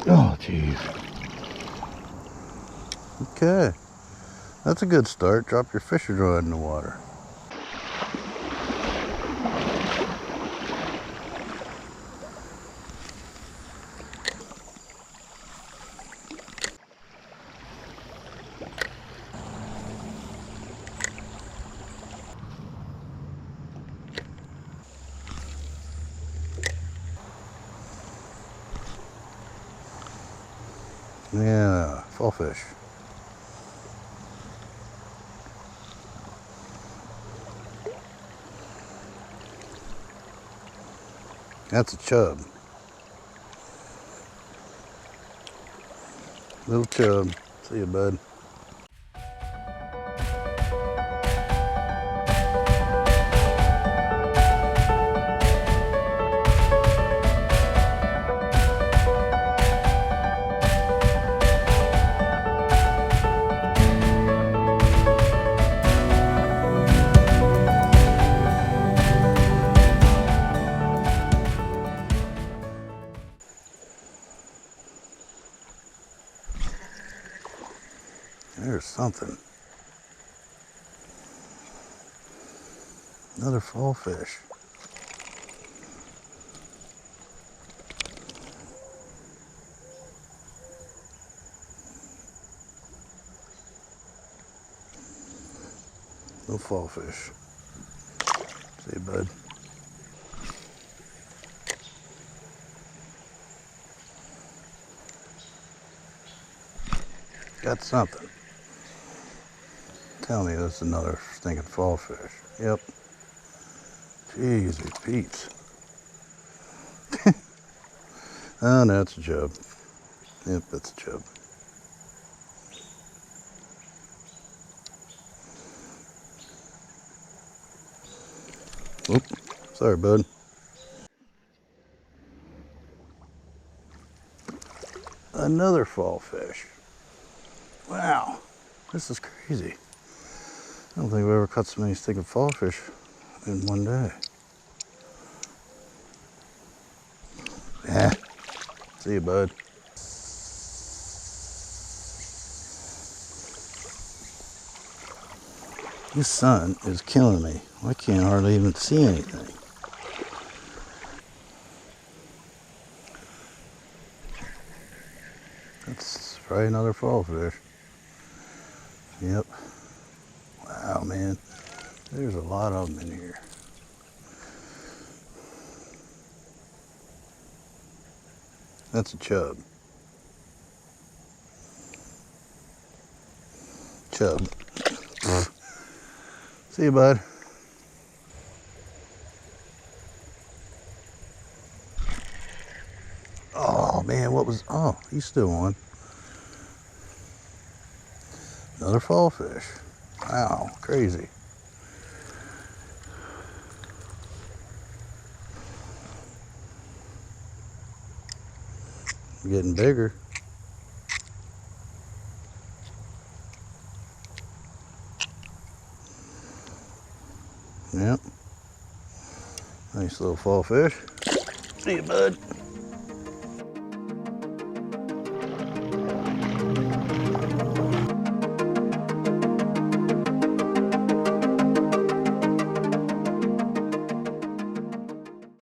Oh, jeez. Okay. That's a good start. Drop your fishing rod in the water. Yeah, fallfish. That's a chub. Little chub. See you, bud. There's something. Another fallfish. No fallfish. See you, bud. Got something. Tell me that's another stinking fallfish. Yep. Jeez, Pete's. Oh, no, it's a chub. Yep, that's a chub. Oop, sorry, bud. Another fallfish. Wow, this is crazy. I don't think I've ever caught so many stinking fallfish in one day. Yeah. See you, bud. This sun is killing me. I can't hardly even see anything. That's probably another fallfish. Yep. Wow, man. There's a lot of them in here. That's a chub. Chub. See you, bud. Oh, man, what was... Oh, he's still on. Another fallfish. Wow, crazy. Getting bigger. Yep. Nice little fallfish. See you, bud.